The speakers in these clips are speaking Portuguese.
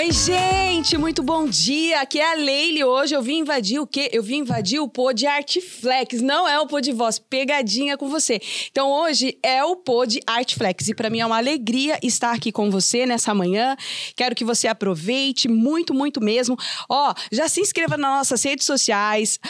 Oi, gente, muito bom dia. Aqui é a Leile. Hoje eu vim invadir o quê? Eu vim invadir o Pod Artflex. Não é o Pod Voz, pegadinha com você. Então hoje é o Pod Artflex e para mim é uma alegria estar aqui com você nessa manhã. Quero que você aproveite muito, muito mesmo. Ó, já se inscreva nas nossas redes sociais.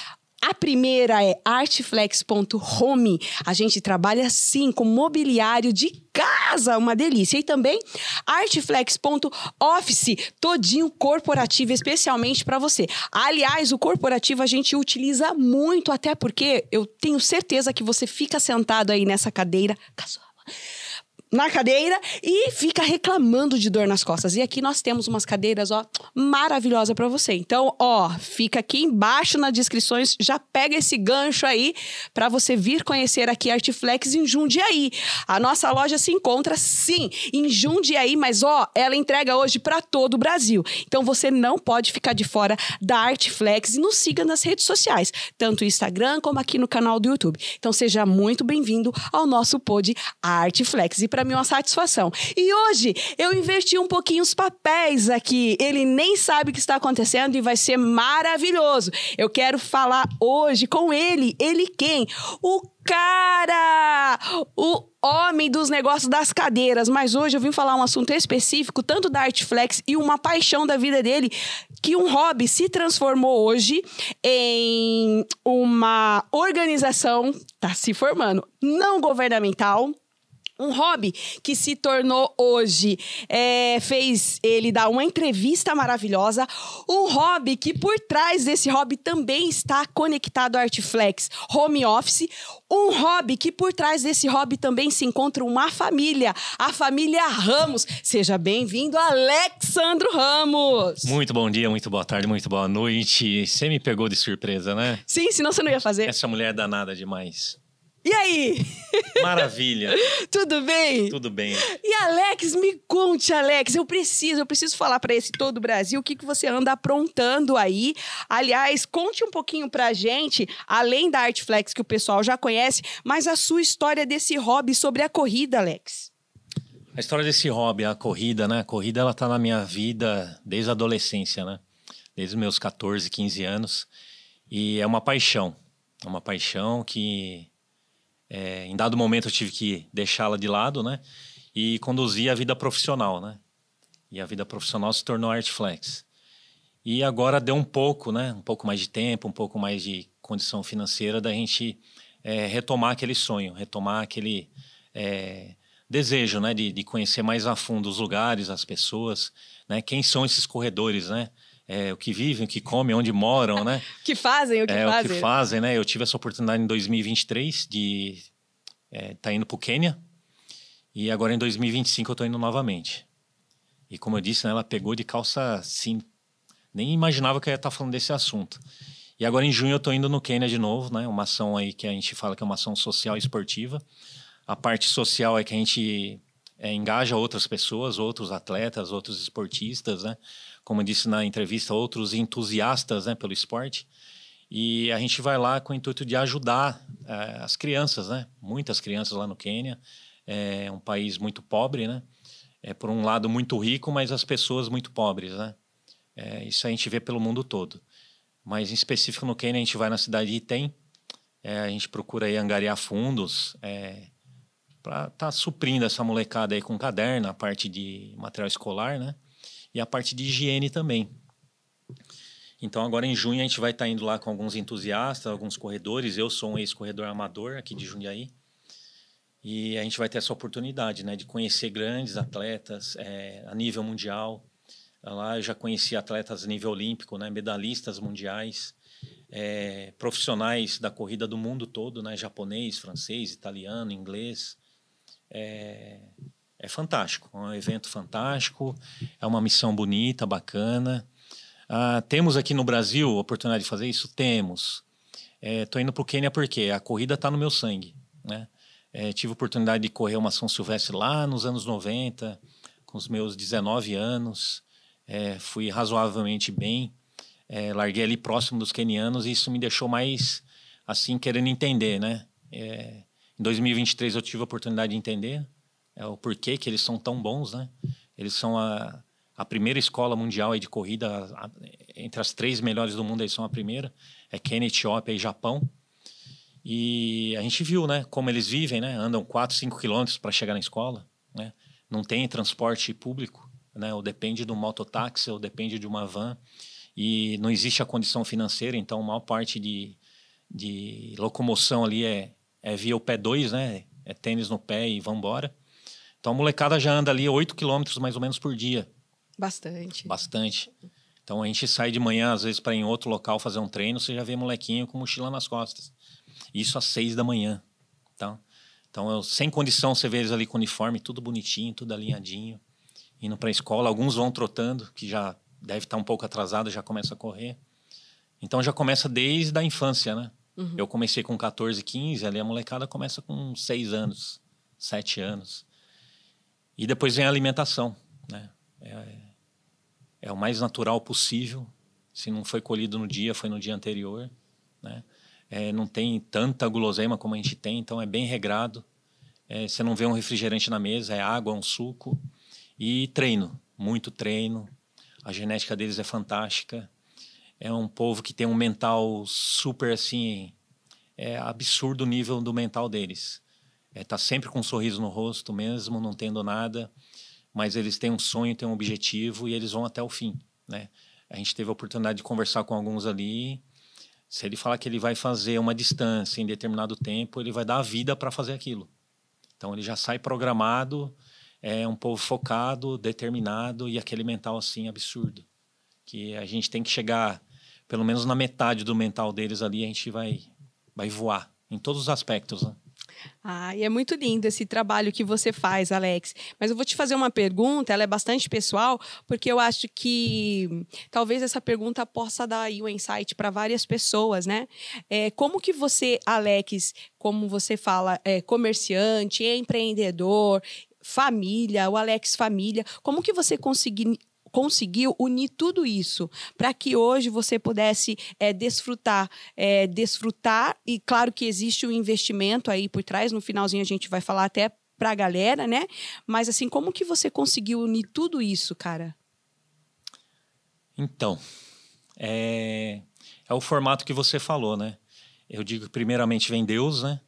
A primeira é artflex.home. A gente trabalha, sim, com mobiliário de casa, uma delícia. E também artflex.office, todinho corporativo, especialmente para você. Aliás, o corporativo a gente utiliza muito, até porque eu tenho certeza que você fica sentado aí nessa cadeira, na cadeira e fica reclamando de dor nas costas. E aqui nós temos umas cadeiras, ó, maravilhosas para você. Então, ó, fica aqui embaixo nas descrições, já pega esse gancho aí para você vir conhecer aqui a Artflex em Jundiaí. A nossa loja se encontra, sim, em Jundiaí, mas, ó, ela entrega hoje para todo o Brasil. Então, você não pode ficar de fora da Artflex e nos siga nas redes sociais, tanto no Instagram como aqui no canal do YouTube. Então, seja muito bem-vindo ao nosso Pod Artflex. E para mim, uma satisfação. E hoje, eu inverti um pouquinho os papéis aqui. Ele nem sabe o que está acontecendo e vai ser maravilhoso. Eu quero falar hoje com ele. Ele quem? O cara! O homem dos negócios das cadeiras. Mas hoje eu vim falar um assunto específico, tanto da Artflex e uma paixão da vida dele, que um hobby se transformou hoje em uma organização, tá se formando, não governamental. Um hobby que se tornou hoje, fez ele dar uma entrevista maravilhosa. Um hobby que por trás desse hobby também está conectado ao Artflex Home Office. Um hobby que por trás desse hobby também se encontra uma família, a família Ramos. Seja bem-vindo, Alexandro Ramos. Muito bom dia, muito boa tarde, muito boa noite. Você me pegou de surpresa, né? Sim, senão você não ia fazer. Essa mulher é danada demais. E aí? Maravilha. Tudo bem? Tudo bem. E Alex, me conte, Alex, eu preciso falar para esse todo o Brasil o que você anda aprontando aí. Aliás, conte um pouquinho pra gente, além da Artflex que o pessoal já conhece, mas a sua história desse hobby sobre a corrida, Alex. A história desse hobby, a corrida, né? A corrida, ela tá na minha vida desde a adolescência, né? Desde os meus 14, 15 anos. E é uma paixão. É uma paixão que... em dado momento eu tive que deixá-la de lado, né? E conduzir a vida profissional, né? E a vida profissional se tornou Artflex. E agora deu um pouco, né? Um pouco mais de tempo, um pouco mais de condição financeira da gente retomar aquele sonho, retomar aquele desejo, né? De conhecer mais a fundo os lugares, as pessoas, né? Quem são esses corredores, né? O que vivem, o que comem, onde moram, né? que fazem, o que fazem. O que fazem, né? Eu tive essa oportunidade em 2023 de tá indo pro Quênia. E agora em 2025 eu tô indo novamente. E como eu disse, né, ela pegou de calça assim. Nem imaginava que eu ia estar falando desse assunto. E agora em junho eu tô indo no Quênia de novo, né? Uma ação aí que a gente fala que é uma ação social e esportiva. A parte social é que a gente engaja outras pessoas, outros atletas, outros esportistas, né? Como eu disse na entrevista, outros entusiastas, né, pelo esporte. E a gente vai lá com o intuito de ajudar as crianças, né? Muitas crianças lá no Quênia. É um país muito pobre, né? Por um lado muito rico, mas as pessoas muito pobres, né? Isso a gente vê pelo mundo todo. Mas em específico no Quênia a gente vai na cidade de Item. A gente procura aí angariar fundos para estar suprindo essa molecada aí com caderno, a parte de material escolar, né? E a parte de higiene também. Então, agora em junho, a gente vai estar indo lá com alguns entusiastas, alguns corredores. Eu sou um ex-corredor amador aqui de Jundiaí. E a gente vai ter essa oportunidade, né, de conhecer grandes atletas a nível mundial. Lá eu já conheci atletas a nível olímpico, né, medalhistas mundiais, profissionais da corrida do mundo todo, né, japonês, francês, italiano, inglês. É fantástico, é um evento fantástico, é uma missão bonita, bacana. Temos aqui no Brasil a oportunidade de fazer isso? Temos. Estou indo para o Quênia porque a corrida está no meu sangue, né? Tive a oportunidade de correr uma São Silvestre lá nos anos 90, com os meus 19 anos. Fui razoavelmente bem. Larguei ali próximo dos quenianos e isso me deixou mais, assim, querendo entender, né? Em 2023 eu tive a oportunidade de entender o porquê que eles são tão bons, né? Eles são a primeira escola mundial aí de corrida, entre as 3 melhores do mundo, eles são a primeira. É Quênia, Etiópia e Japão. E a gente viu, né, como eles vivem, né? Andam 4, 5 quilômetros para chegar na escola, né? Não tem transporte público, né? Ou depende do mototáxi, ou depende de uma van. E não existe a condição financeira, então a maior parte de locomoção ali é via o pé 2, né? É tênis no pé e vambora. Então a molecada já anda ali 8 quilômetros mais ou menos por dia. Bastante. Bastante. Então a gente sai de manhã, às vezes, para ir em outro local fazer um treino, você já vê molequinho com mochila nas costas. Isso às 6 da manhã. Tá? Então, sem condição, você vê eles ali com uniforme, tudo bonitinho, tudo alinhadinho, indo para a escola. Alguns vão trotando, que já deve estar um pouco atrasado, já começa a correr. Então já começa desde a infância, né? Uhum. Eu comecei com 14, 15, ali a molecada começa com 6 anos, 7 anos. E depois vem a alimentação, né? É o mais natural possível. Se não foi colhido no dia, foi no dia anterior, né? Não tem tanta guloseima como a gente tem, então é bem regrado. Você não vê um refrigerante na mesa, é água, um suco. E treino, muito treino. A genética deles é fantástica. É um povo que tem um mental super, assim, absurdo o nível do mental deles. Tá sempre com um sorriso no rosto, mesmo não tendo nada. Mas eles têm um sonho, têm um objetivo e eles vão até o fim, né? A gente teve a oportunidade de conversar com alguns ali. Se ele falar que ele vai fazer uma distância em determinado tempo, ele vai dar a vida para fazer aquilo. Então, ele já sai programado, é um povo focado, determinado e aquele mental, assim, absurdo. Que a gente tem que chegar, pelo menos na metade do mental deles ali, a gente vai voar, em todos os aspectos, né? E é muito lindo esse trabalho que você faz, Alex. Mas eu vou te fazer uma pergunta, ela é bastante pessoal, porque eu acho que talvez essa pergunta possa dar aí um insight para várias pessoas, né? Como que você, Alex, como você fala, comerciante, empreendedor, família, o Alex Família, como que você conseguiu unir tudo isso para que hoje você pudesse desfrutar e claro que existe um investimento aí por trás, no finalzinho a gente vai falar até para a galera, né? Mas assim, como que você conseguiu unir tudo isso, cara? Então, é o formato que você falou, né? Eu digo que primeiramente vem Deus, né?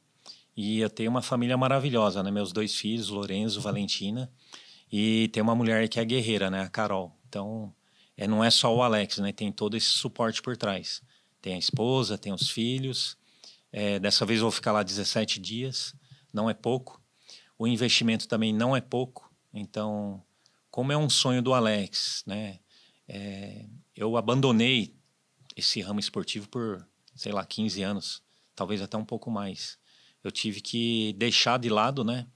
E eu tenho uma família maravilhosa, né? Meus 2 filhos, Lorenzo, Valentina, e tem uma mulher que é guerreira, né? A Carol. Então, não é só o Alex, né? Tem todo esse suporte por trás. Tem a esposa, tem os filhos. Dessa vez eu vou ficar lá 17 dias. Não é pouco. O investimento também não é pouco. Então, como é um sonho do Alex, né? Eu abandonei esse ramo esportivo por, sei lá, 15 anos. Talvez até um pouco mais. Eu tive que deixar de lado, né?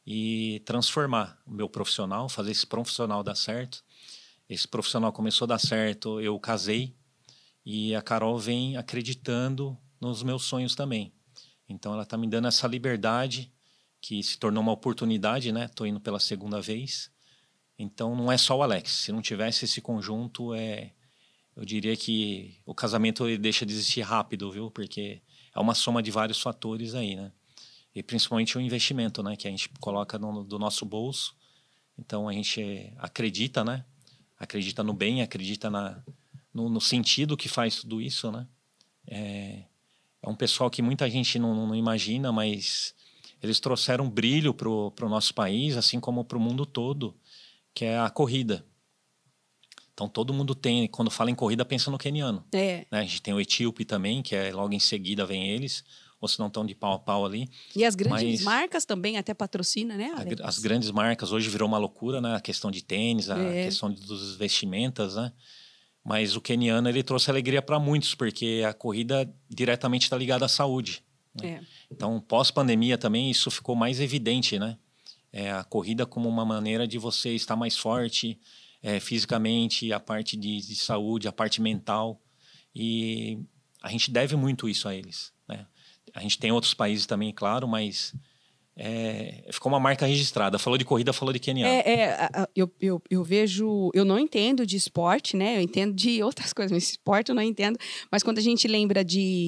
E transformar o meu profissional, fazer esse profissional dar certo. Esse profissional começou a dar certo, eu casei e a Carol vem acreditando nos meus sonhos também. Então ela está me dando essa liberdade que se tornou uma oportunidade, né? Estou indo pela 2ª vez. Então não é só o Alex. Se não tivesse esse conjunto, eu diria que o casamento ele deixa de existir rápido, viu? Porque é uma soma de vários fatores aí, né? E principalmente o investimento, né? Que a gente coloca do nosso bolso. Então a gente acredita, né? Acredita no bem, acredita no sentido que faz tudo isso, né? É um pessoal que muita gente não imagina, mas eles trouxeram brilho pro nosso país, assim como para o mundo todo, que é a corrida. Então todo mundo tem, quando fala em corrida, pensa no queniano. Né? A gente tem o etíope também, que logo em seguida vem eles, ou se não estão de pau a pau ali. E as grandes marcas também até patrocina, né, Alex? As grandes marcas, hoje virou uma loucura, né? A questão de tênis, a questão dos vestimentas, né? Mas o queniano, ele trouxe alegria para muitos, porque a corrida diretamente está ligada à saúde. Né? Então, pós-pandemia também, isso ficou mais evidente, né? A corrida como uma maneira de você estar mais forte fisicamente, a parte de saúde, a parte mental. E a gente deve muito isso a eles, né? A gente tem outros países também, claro, mas ficou uma marca registrada. Falou de corrida, falou de queniano. Eu vejo... Eu não entendo de esporte, né? Eu entendo de outras coisas, mas esporte eu não entendo. Mas quando a gente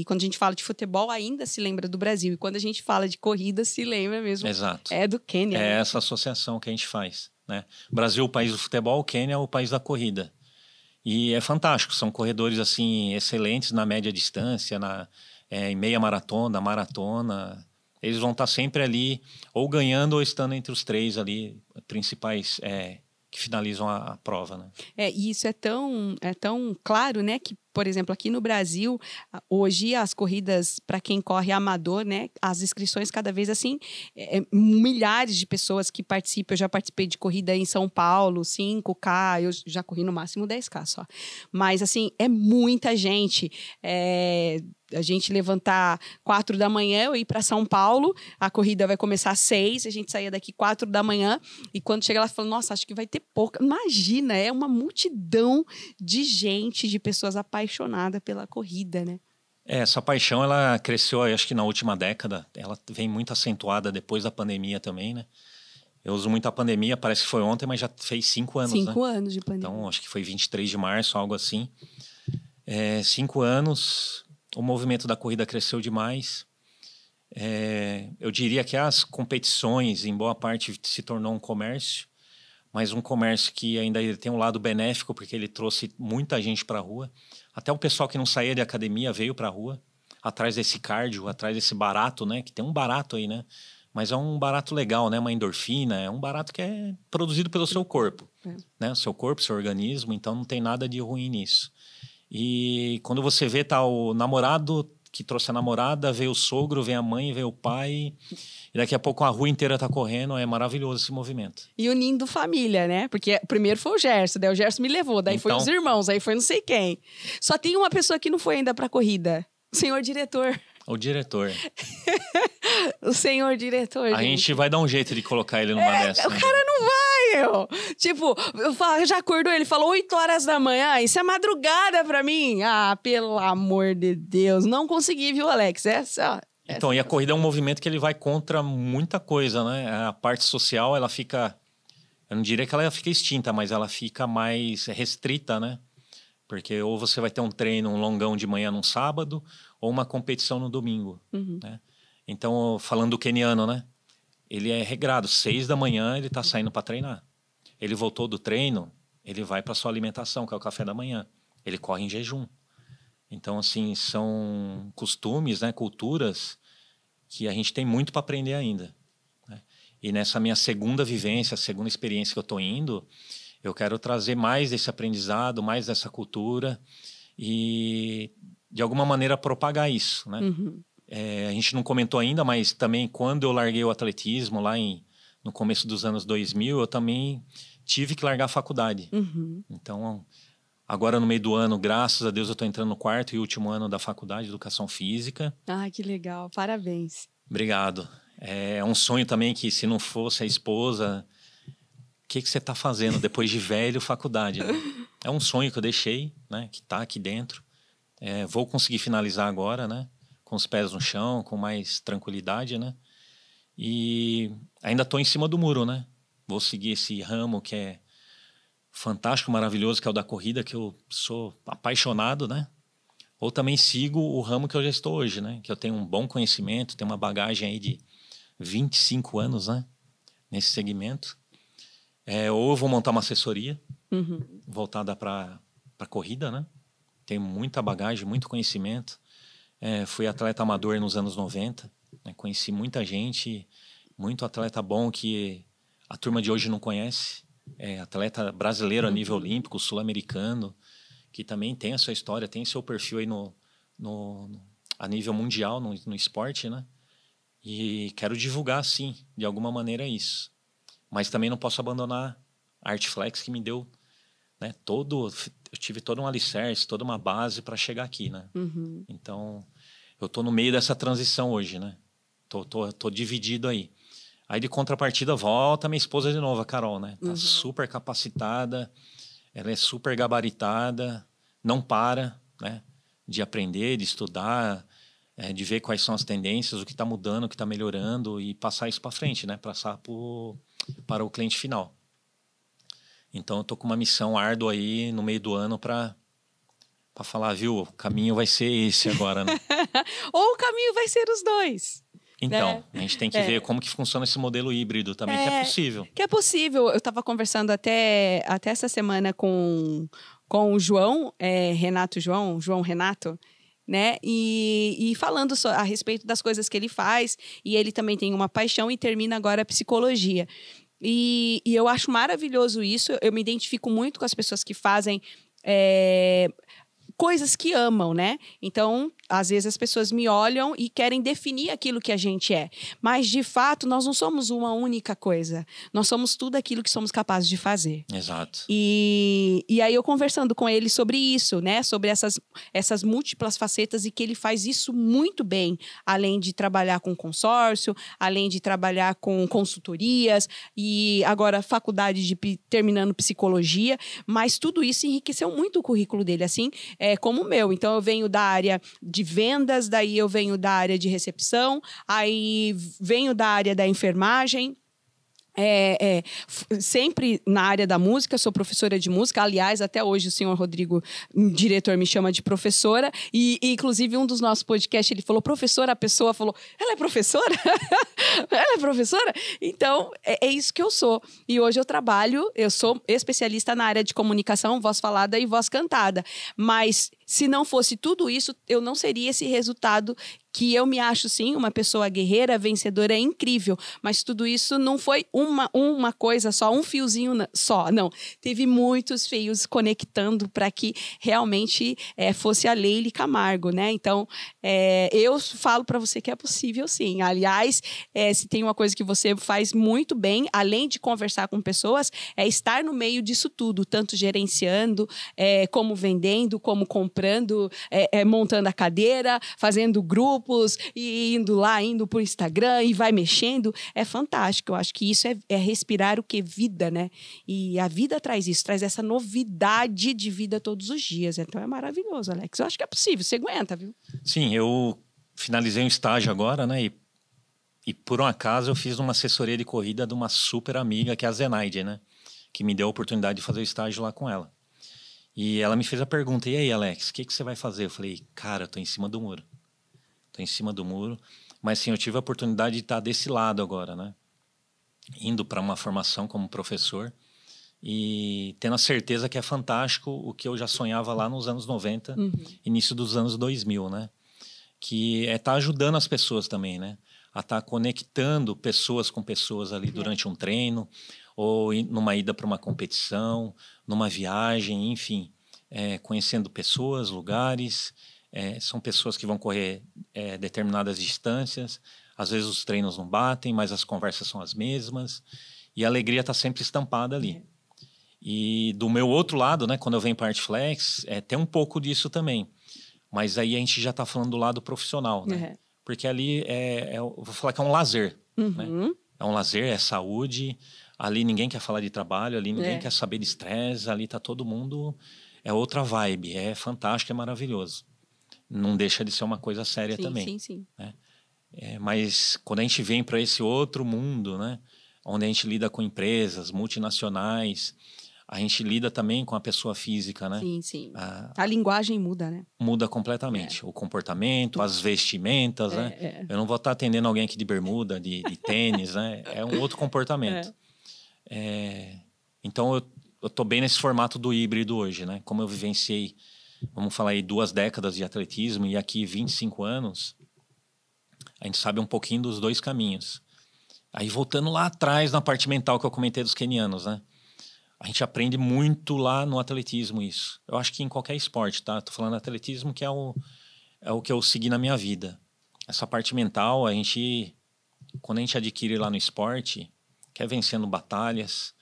quando a gente fala de futebol, ainda se lembra do Brasil. E quando a gente fala de corrida, se lembra mesmo. Exato. É do Quênia. É essa associação que a gente faz, né? Brasil, o país do futebol, Quênia, o país da corrida. E é fantástico, são corredores assim excelentes na média distância, em meia maratona, maratona. Eles vão estar sempre ali, ou ganhando ou estando entre os 3 ali, principais que finalizam a prova, né? E isso é tão claro, né, que, por exemplo, aqui no Brasil, hoje as corridas para quem corre amador, né, as inscrições cada vez assim, milhares de pessoas que participam. Eu já participei de corrida em São Paulo, 5K, eu já corri no máximo 10K só. Mas assim, é muita gente. A gente levantar 4 da manhã, eu ir para São Paulo, a corrida vai começar às 6, a gente saía daqui 4 da manhã, e quando chega lá, fala, nossa, acho que vai ter pouca. Imagina, é uma multidão de gente, de pessoas apaixonadas pela corrida, né? Essa paixão, ela cresceu, acho que na última década, ela vem muito acentuada depois da pandemia também, né? Eu uso muito a pandemia, parece que foi ontem, mas já fez 5 anos, 5 anos de pandemia. Então, acho que foi 23 de março, algo assim. 5 anos, o movimento da corrida cresceu demais. Eu diria que as competições, em boa parte, se tornou um comércio, mas um comércio que ainda tem um lado benéfico, porque ele trouxe muita gente para a rua. Até o pessoal que não saía de academia veio para a rua, atrás desse cardio, atrás desse barato, né? Que tem um barato aí, né? Mas é um barato legal, né? Uma endorfina, é um barato que é produzido pelo seu corpo, né? O seu corpo, seu organismo, então não tem nada de ruim nisso. E quando você vê, tá o namorado que trouxe a namorada, veio o sogro, veio a mãe, veio o pai, e daqui a pouco a rua inteira tá correndo, é maravilhoso esse movimento. E unindo família, né? Porque primeiro foi o Gerson, daí o Gerson me levou, daí foi os irmãos, aí foi não sei quem. Só tem uma pessoa que não foi ainda pra corrida, o senhor diretor. O diretor. O senhor diretor, A gente vai dar um jeito de colocar ele numa dessa. O cara não vai, meu. Tipo, já acordou, ele falou 8 horas da manhã, isso é madrugada pra mim. Ah, pelo amor de Deus. Não consegui, viu, Alex? Então, e a corrida é um movimento que ele vai contra muita coisa, né? A parte social, ela fica... Eu não diria que ela fica extinta, mas ela fica mais restrita, né? Porque ou você vai ter um treino, um longão de manhã num sábado, ou uma competição no domingo, né? Então, falando do queniano, né? Ele é regrado. 6 da manhã ele tá saindo para treinar. Ele voltou do treino, ele vai para sua alimentação, que é o café da manhã. Ele corre em jejum. Então, assim, são costumes, né? Culturas que a gente tem muito para aprender ainda, né? E nessa minha segunda vivência, segunda experiência que eu tô indo, eu quero trazer mais desse aprendizado, mais dessa cultura e, de alguma maneira, propagar isso, né? A gente não comentou ainda, mas também quando eu larguei o atletismo lá no começo dos anos 2000, eu também tive que largar a faculdade. Então, agora no meio do ano, graças a Deus, eu estou entrando no 4º e último ano da faculdade de Educação Física. Ah, que legal. Parabéns. Obrigado. É um sonho também que, se não fosse a esposa... O que você está fazendo depois de velho, faculdade, né? É um sonho que eu deixei, né? Que está aqui dentro. Vou conseguir finalizar agora, né? Com os pés no chão, com mais tranquilidade, né? E ainda estou em cima do muro, né? Vou seguir esse ramo que é fantástico, maravilhoso, que é o da corrida, que eu sou apaixonado, né? Ou também sigo o ramo que eu já estou hoje, né? Que eu tenho um bom conhecimento, tenho uma bagagem aí de 25 anos, né? Nesse segmento. Ou eu vou montar uma assessoria voltada para corrida, né? Tenho muita bagagem, muito conhecimento. Fui atleta amador nos anos 90, né? Conheci muita gente, muito atleta bom que a turma de hoje não conhece. Atleta brasileiro a nível olímpico, sul-americano, que também tem a sua história, tem seu perfil aí a nível mundial no esporte, né? E quero divulgar, sim, de alguma maneira isso. Mas também não posso abandonar a Artflex, que me deu, né, eu tive todo um alicerce, toda uma base para chegar aqui, né? Então, eu tô no meio dessa transição hoje, né? Tô dividido aí. Aí, de contrapartida, volta minha esposa de novo, a Carol, né? Tá super capacitada, ela é super gabaritada, não para, né? De aprender, de estudar, de ver quais são as tendências, o que está mudando, o que está melhorando e passar isso para frente, né? Passar para o cliente final. Então, eu tô com uma missão árdua aí no meio do ano para falar, viu, o caminho vai ser esse agora, né? Ou o caminho vai ser os dois. Então, né? a gente tem que ver como que funciona esse modelo híbrido também, que é possível. Que é possível. Eu estava conversando até essa semana com o João, João Renato, né? E falando a respeito das coisas que ele faz. E ele também tem uma paixão e termina agora a psicologia. E eu acho maravilhoso isso. Eu me identifico muito com as pessoas que fazem coisas que amam, né? Então, às vezes as pessoas me olham e querem definir aquilo que a gente é. Mas, de fato, nós não somos uma única coisa. Nós somos tudo aquilo que somos capazes de fazer. Exato. E aí eu conversando com ele sobre isso, né? Sobre essas múltiplas facetas e que ele faz isso muito bem. Além de trabalhar com consórcio, além de trabalhar com consultorias e agora faculdade terminando psicologia. Mas tudo isso enriqueceu muito o currículo dele, assim como o meu. Então, eu venho da área de vendas, daí eu venho da área de recepção, aí venho da área da enfermagem. Sempre na área da música, sou professora de música. Aliás, até hoje o senhor Rodrigo, diretor, me chama de professora. E inclusive, um dos nossos podcasts, ele falou, professora, a pessoa falou, ela é professora? Ela é professora? Então, é isso que eu sou. E hoje eu sou especialista na área de comunicação, voz falada e voz cantada. Mas se não fosse tudo isso, eu não seria esse resultado que eu me acho, sim, uma pessoa guerreira, vencedora, incrível. Mas tudo isso não foi uma coisa só, um fiozinho só. Não, teve muitos fios conectando para que realmente fosse a Leile Camargo, né? Então, eu falo para você que é possível, sim. Aliás, se tem uma coisa que você faz muito bem, além de conversar com pessoas, é estar no meio disso tudo, tanto gerenciando, como vendendo, como comprando, montando a cadeira, fazendo grupos e indo pro Instagram e vai mexendo. É fantástico. Eu acho que isso é respirar o que? Vida, né? E a vida traz isso, traz essa novidade de vida todos os dias. Então é maravilhoso, Alex. Eu acho que é possível. Você aguenta, viu? Sim, eu finalizei um estágio agora, né? E por um acaso eu fiz uma assessoria de corrida de uma super amiga, que é a Zenaide, né? Que me deu a oportunidade de fazer o estágio lá com ela. E ela me fez a pergunta, e aí, Alex, o que você vai fazer? Eu falei, cara, eu tô em cima do muro. Tô em cima do muro. Mas, sim, eu tive a oportunidade de estar desse lado agora, né? Indo para uma formação como professor e tendo a certeza que é fantástico o que eu já sonhava lá nos anos 90, início dos anos 2000, né? Que é estar ajudando as pessoas também, né? A estar conectando pessoas com pessoas ali durante um treino ou numa ida para uma competição, numa viagem, enfim. Conhecendo pessoas, lugares. São pessoas que vão correr determinadas distâncias. Às vezes os treinos não batem, mas as conversas são as mesmas. E a alegria está sempre estampada ali. E do meu outro lado, né, quando eu venho para a Artflex, tem um pouco disso também. Mas aí a gente já está falando do lado profissional, né? Porque ali eu vou falar que é um lazer. Né? É um lazer, é saúde. Ali ninguém quer falar de trabalho, ali ninguém quer saber de estresse. Ali está todo mundo... É outra vibe, é fantástico, é maravilhoso. Não deixa de ser uma coisa séria também. Sim. Né? Mas quando a gente vem para esse outro mundo, né? Onde a gente lida com empresas multinacionais, a gente lida também com a pessoa física, né? Sim. A linguagem muda, né? Muda completamente. O comportamento, as vestimentas, né? Eu não vou estar atendendo alguém aqui de bermuda, de tênis, né? É um outro comportamento. Então, eu tô bem nesse formato do híbrido hoje, né? Como eu vivenciei, vamos falar aí, 2 décadas de atletismo e aqui 25 anos, a gente sabe um pouquinho dos 2 caminhos. Aí, voltando lá atrás na parte mental que eu comentei dos quenianos, né? A gente aprende muito lá no atletismo isso. Eu acho que em qualquer esporte, tá? Tô falando atletismo, que é o que eu segui na minha vida. Essa parte mental, quando a gente adquire lá no esporte, que é vencendo batalhas.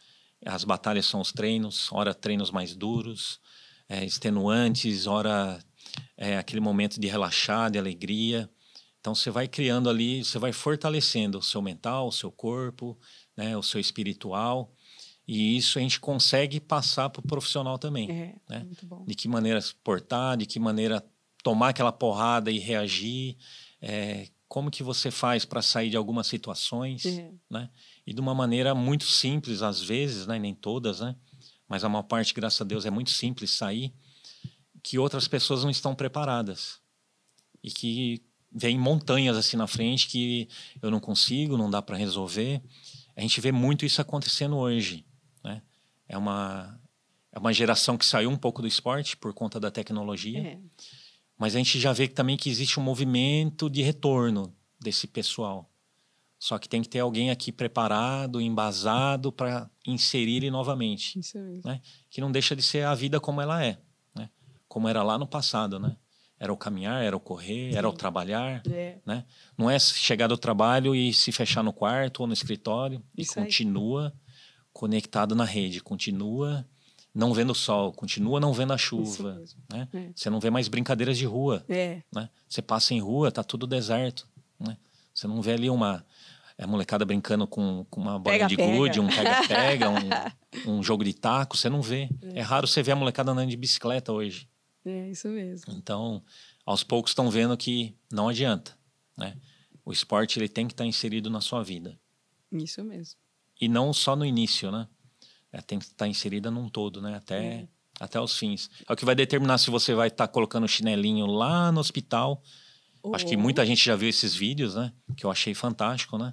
As batalhas são os treinos, ora treinos mais duros, extenuantes, ora aquele momento de relaxar, de alegria. Então você vai criando ali, você vai fortalecendo o seu mental, o seu corpo, né, o seu espiritual. E isso a gente consegue passar para o profissional também. Né? Muito bom. De que maneira se portar, de que maneira tomar aquela porrada e reagir. Como que você faz para sair de algumas situações, né? E de uma maneira muito simples às vezes, né? Nem todas, né? Mas a maior parte, graças a Deus, é muito simples sair, que outras pessoas não estão preparadas. E que vem montanhas assim na frente que eu não consigo, não dá para resolver. A gente vê muito isso acontecendo hoje, né? É uma geração que saiu um pouco do esporte por conta da tecnologia, mas a gente já vê também que existe um movimento de retorno desse pessoal. Só que tem que ter alguém aqui preparado, embasado para inserir ele novamente. Isso mesmo. Né? Que não deixa de ser a vida como ela é, né? Como era lá no passado, né? Era o caminhar, era o correr, era o trabalhar, né? Não é chegar do trabalho e se fechar no quarto ou no escritório e continua conectado na rede, continua não vendo o sol, continua não vendo a chuva, né? Você não vê mais brincadeiras de rua, né? Você passa em rua, tá tudo deserto, né? Você não vê ali uma molecada brincando com uma bolinha de gude, um pega-pega, um jogo de taco, você não vê. É raro você ver a molecada andando de bicicleta hoje. É isso mesmo. Então, aos poucos estão vendo que não adianta, né? O esporte ele tem que estar inserido na sua vida. Isso mesmo. E não só no início, né? Tem que estar inserida num todo, né? Até os fins. É o que vai determinar se você vai estar colocando chinelinho lá no hospital. Acho que muita gente já viu esses vídeos, né? Que eu achei fantástico, né?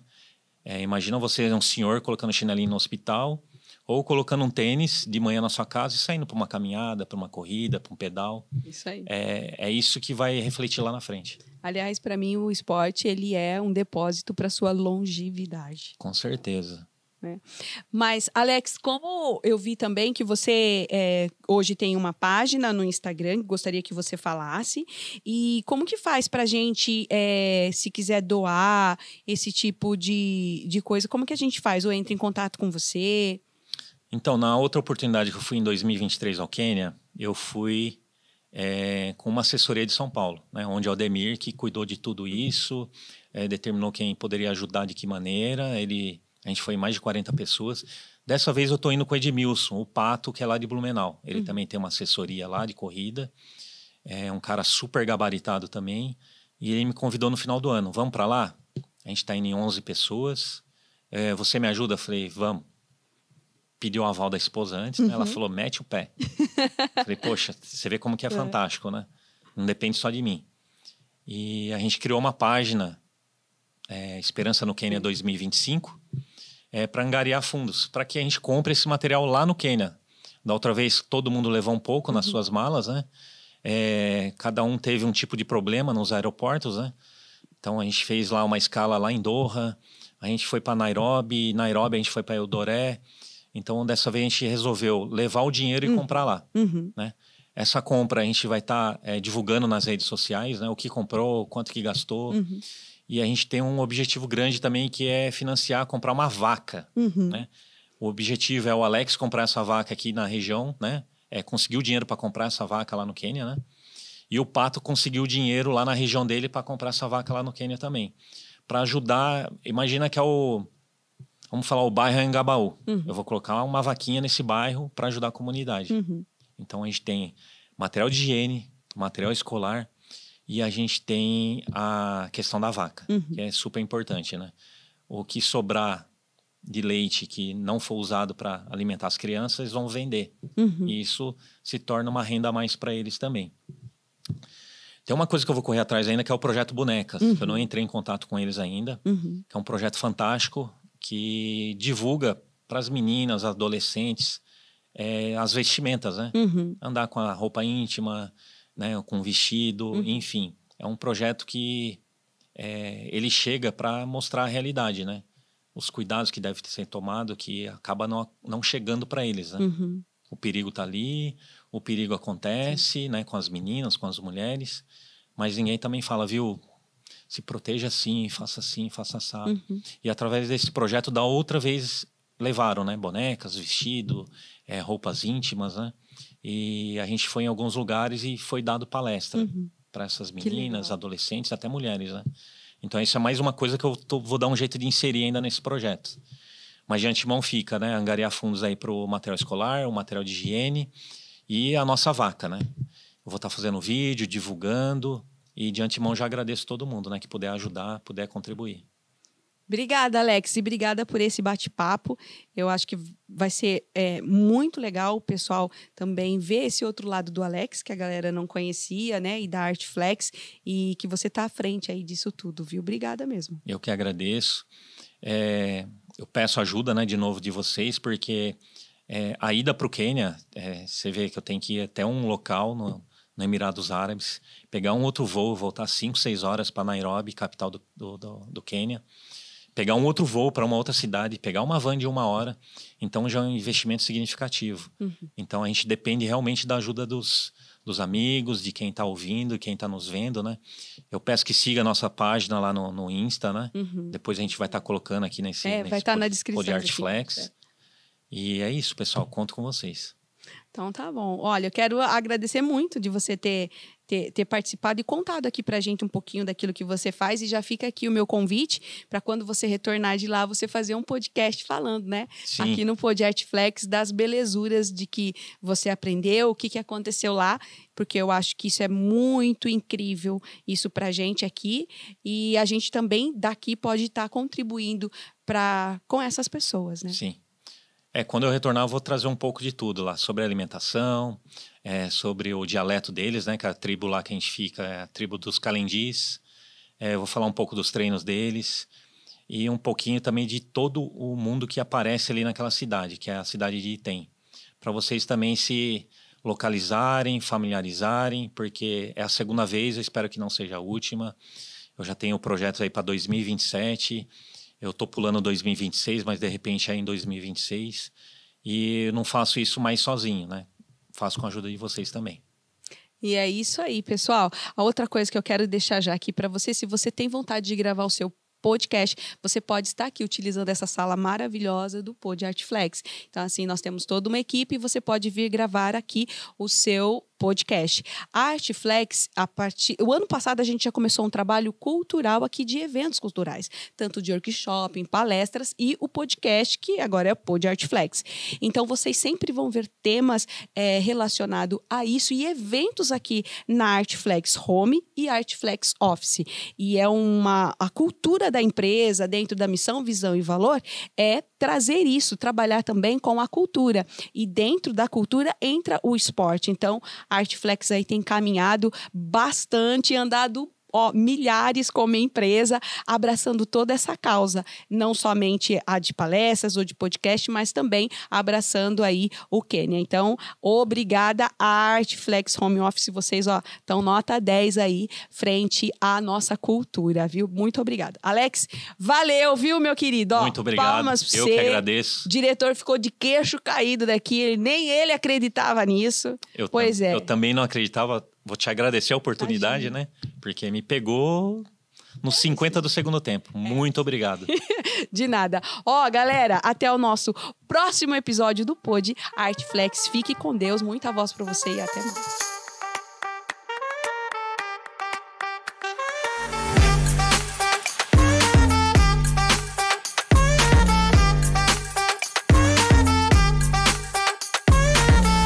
Imagina você, um senhor, colocando chinelinho no hospital ou colocando um tênis de manhã na sua casa e saindo para uma caminhada, para uma corrida, para um pedal. Isso aí. É isso que vai refletir lá na frente. Aliás, para mim, o esporte ele é um depósito para sua longevidade. Com certeza. Mas, Alex, como eu vi também que você hoje tem uma página no Instagram, gostaria que você falasse, e como que faz pra gente, se quiser doar esse tipo de coisa, como que a gente faz? Ou entra em contato com você? Então, na outra oportunidade que eu fui em 2023 ao Quênia, eu fui com uma assessoria de São Paulo, né, onde o Aldemir, que cuidou de tudo isso, determinou quem poderia ajudar de que maneira. A gente foi em mais de 40 pessoas. Dessa vez eu estou indo com o Edmilson, o Pato, que é lá de Blumenau. Ele também tem uma assessoria lá de corrida. É um cara super gabaritado também. E ele me convidou no final do ano. Vamos para lá? A gente está indo em 11 pessoas. Você me ajuda? Eu falei, vamos. Pediu o aval da esposa antes, né? Ela falou, mete o pé. Falei, poxa, você vê como que é fantástico, né? Não depende só de mim. E a gente criou uma página, Esperança no Quênia 2025, para angariar fundos, para que a gente compre esse material lá no Quênia. Da outra vez, todo mundo levou um pouco nas suas malas, né? Cada um teve um tipo de problema nos aeroportos, né? Então, a gente fez lá uma escala lá em Doha, a gente foi para Nairobi a gente foi para Eldoré. Então, dessa vez, a gente resolveu levar o dinheiro e comprar lá, né? Essa compra a gente vai estar divulgando nas redes sociais, né? O que comprou, quanto que gastou. E a gente tem um objetivo grande também, que é financiar, comprar uma vaca, né? O objetivo é o Alex comprar essa vaca aqui na região, né? Conseguir o dinheiro para comprar essa vaca lá no Quênia, né? E o Pato conseguiu o dinheiro lá na região dele para comprar essa vaca lá no Quênia também. Para ajudar, imagina que vamos falar, o bairro é Engabaú. Eu vou colocar uma vaquinha nesse bairro para ajudar a comunidade. Então, a gente tem material de higiene, material escolar, e a gente tem a questão da vaca, que é super importante, né? O que sobrar de leite que não for usado para alimentar as crianças, eles vão vender. E isso se torna uma renda a mais para eles também. Tem uma coisa que eu vou correr atrás ainda, que é o Projeto Bonecas. Eu não entrei em contato com eles ainda. Que é um projeto fantástico que divulga para as meninas, adolescentes, as vestimentas, né? Andar com a roupa íntima, né, com vestido, enfim. É um projeto que ele chega para mostrar a realidade, né? Os cuidados que devem ser tomados, que acaba não chegando para eles, né? O perigo está ali, o perigo acontece, né, com as meninas, com as mulheres, mas ninguém também fala, viu? Se proteja assim, faça assado. E através desse projeto, da outra vez, levaram, né, bonecas, vestido, roupas íntimas, né? E a gente foi em alguns lugares e foi dado palestra para essas meninas, adolescentes, até mulheres, né? Então, isso é mais uma coisa que eu vou dar um jeito de inserir ainda nesse projeto. Mas de antemão fica, né? Angariar fundos aí para o material escolar, o material de higiene e a nossa vaca, né? Eu vou estar fazendo vídeo, divulgando, e de antemão já agradeço todo mundo, né? Que puder ajudar, puder contribuir. Obrigada, Alex, e obrigada por esse bate-papo. Eu acho que vai ser muito legal o pessoal também ver esse outro lado do Alex, que a galera não conhecia, né? E da Artflex, e que você está à frente aí disso tudo, viu? Obrigada mesmo. Eu que agradeço. Eu peço ajuda, né, de novo de vocês, porque a ida para o Quênia, você vê que eu tenho que ir até um local no Emirados Árabes, pegar um outro voo, voltar 5, 6 horas para Nairobi, capital do Quênia, pegar um outro voo para uma outra cidade, pegar uma van de 1 hora, então já é um investimento significativo. Então a gente depende realmente da ajuda dos amigos, de quem está ouvindo, quem está nos vendo, né? Eu peço que siga a nossa página lá no Insta, né? Depois a gente vai estar colocando aqui nesse vai estar na descrição de Artflex. aqui. E é isso, pessoal. Conto com vocês. Então tá bom. Olha, eu quero agradecer muito de você ter participado e contado aqui pra gente um pouquinho daquilo que você faz, e já fica aqui o meu convite para quando você retornar de lá, você fazer um podcast falando, né? Sim. Aqui no Pod Artflex, das belezuras de que você aprendeu, o que aconteceu lá, porque eu acho que isso é muito incrível, isso pra gente aqui, e a gente também daqui pode estar contribuindo com essas pessoas, né? Sim. Quando eu retornar, eu vou trazer um pouco de tudo lá, sobre a alimentação, sobre o dialeto deles, né? Que a tribo lá que a gente fica é a tribo dos Calendis. Eu vou falar um pouco dos treinos deles e um pouquinho também de todo o mundo que aparece ali naquela cidade, que é a cidade de Item. Para vocês também se localizarem, familiarizarem, porque é a segunda vez, eu espero que não seja a última. Eu já tenho projetos aí para 2027. Eu estou pulando 2026, mas de repente é em 2026. E eu não faço isso mais sozinho, né? Faço com a ajuda de vocês também. E é isso aí, pessoal. A outra coisa que eu quero deixar já aqui para você, se você tem vontade de gravar o seu podcast, você pode estar aqui utilizando essa sala maravilhosa do Pod Artflex. Então, assim, nós temos toda uma equipe e você pode vir gravar aqui o seu podcast. A Artflex, o ano passado a gente já começou um trabalho cultural aqui de eventos culturais, tanto de workshop, palestras e o podcast, que agora é o Pod Artflex. Então, vocês sempre vão ver temas relacionados a isso e eventos aqui na Artflex Home e Artflex Office. E a cultura da empresa, dentro da missão, visão e valor, é trazer isso, trabalhar também com a cultura. E dentro da cultura entra o esporte. Então, a Artflex aí tem caminhado bastante, andado milhares como empresa, abraçando toda essa causa, não somente a de palestras ou de podcast, mas também abraçando aí o Quênia. Então, obrigada a Artflex Home Office, vocês estão nota 10 aí, frente à nossa cultura, viu? Muito obrigada. Alex, valeu, viu, meu querido? Muito obrigado, palmas pra eu você. que agradeço. O diretor ficou de queixo caído daqui, nem ele acreditava nisso. Eu também não acreditava. Vou te agradecer a oportunidade, né? Porque me pegou nos 50 do segundo tempo. Muito obrigado. De nada. Galera, até o nosso próximo episódio do Pod Artflex. Fique com Deus, muita voz pra você e até mais.